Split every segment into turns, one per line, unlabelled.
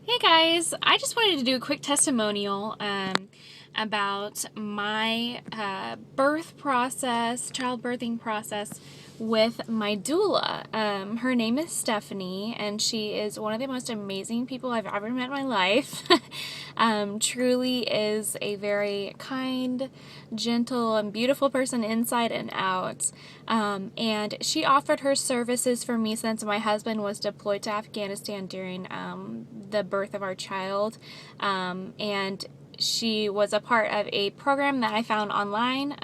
Hey guys, I just wanted to do a quick testimonial about my birth process, childbirthing process with my doula. Her name is Stephanie, and she is one of the most amazing people I've ever met in my life. Truly is a very kind, gentle, and beautiful person inside and out. And she offered her services for me since my husband was deployed to Afghanistan during the birth of our child. And she was a part of a program that I found online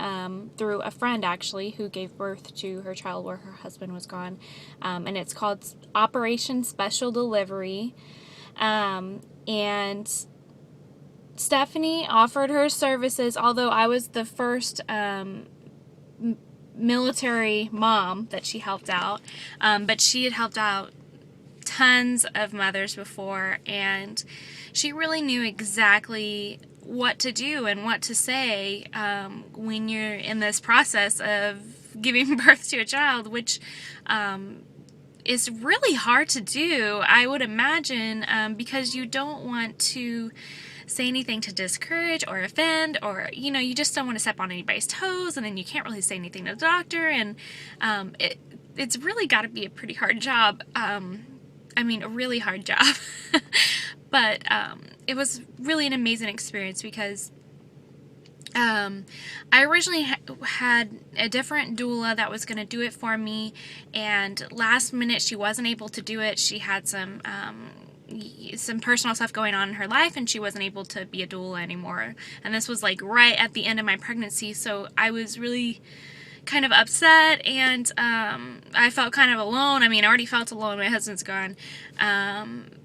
through a friend, actually, who gave birth to her child where her husband was gone. And it's called Operation Special Delivery. And Stephanie offered her services, although I was the first military mom that she helped out. But she had helped out tons of mothers before, and she really knew exactly what to do and what to say when you're in this process of giving birth to a child, which is really hard to do, I would imagine, because you don't want to say anything to discourage or offend, or you just don't want to step on anybody's toes, and then you can't really say anything to the doctor, and it's really got to be a pretty hard job. A really hard job. But it was really an amazing experience because I originally had a different doula that was going to do it for me, and last minute she wasn't able to do it. She had some personal stuff going on in her life, and she wasn't able to be a doula anymore. And this was like right at the end of my pregnancy, so I was really kind of upset, and I felt kind of alone. I already felt alone. My husband's gone.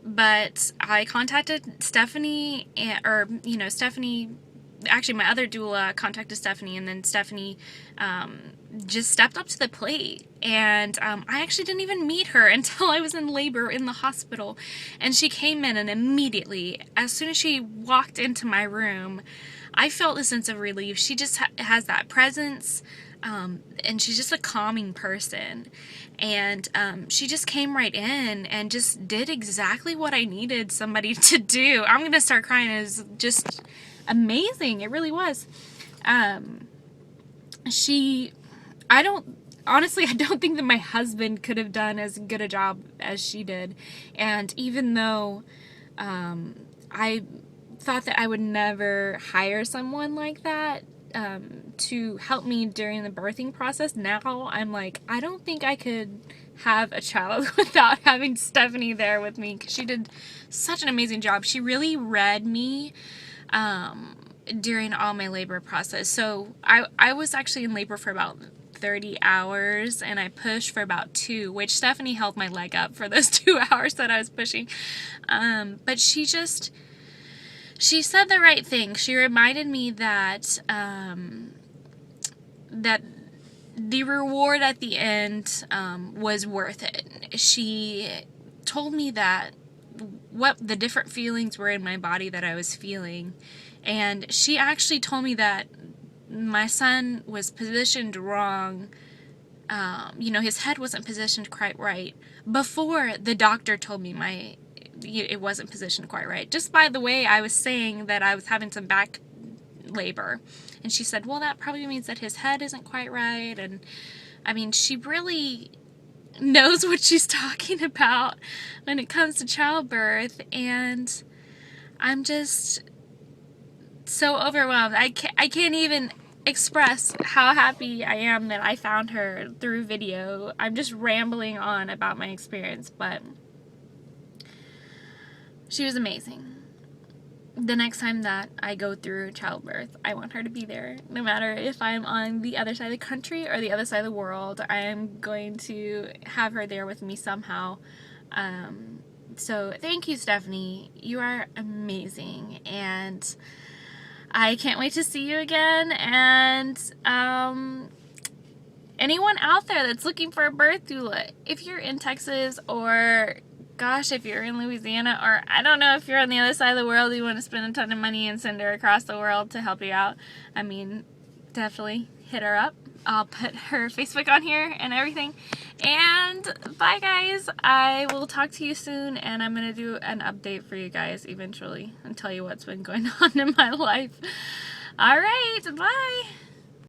But I contacted Stephanie, Stephanie, actually my other doula contacted Stephanie, and then Stephanie just stepped up to the plate. And I actually didn't even meet her until I was in labor in the hospital. And she came in, and immediately, as soon as she walked into my room, I felt a sense of relief. She just has that presence. And she's just a calming person, and she just came right in and just did exactly what I needed somebody to do. I'm gonna start crying. It was just amazing. It really was. I don't think that my husband could have done as good a job as she did. And even though I thought that I would never hire someone like that to help me during the birthing process, now I'm like, I don't think I could have a child without having Stephanie there with me, because she did such an amazing job. She really read me during all my labor process. So I was actually in labor for about 30 hours, and I pushed for about 2, which Stephanie held my leg up for those 2 hours that I was pushing. But she said the right thing. She reminded me that that the reward at the end was worth it. She told me that what the different feelings were in my body that I was feeling, and she actually told me that my son was positioned wrong. His head wasn't positioned quite right before the doctor told me it wasn't positioned quite right, just by the way I was saying that I was having some back labor. And she said, well, that probably means that his head isn't quite right. And she really knows what she's talking about when it comes to childbirth, and I'm just so overwhelmed. I can't even express how happy I am that I found her through video. I'm just rambling on about my experience, but she was amazing. The next time that I go through childbirth, I want her to be there. No matter if I'm on the other side of the country or the other side of the world, I am going to have her there with me somehow. So thank you, Stephanie. You are amazing, and I can't wait to see you again. And anyone out there that's looking for a birth doula, if you're in Texas, or gosh, if you're in Louisiana, or I don't know, if you're on the other side of the world, you want to spend a ton of money and send her across the world to help you out, definitely hit her up. I'll put her Facebook on here and everything. And bye guys, I will talk to you soon, and I'm gonna do an update for you guys eventually and tell you what's been going on in my life. Alright, bye.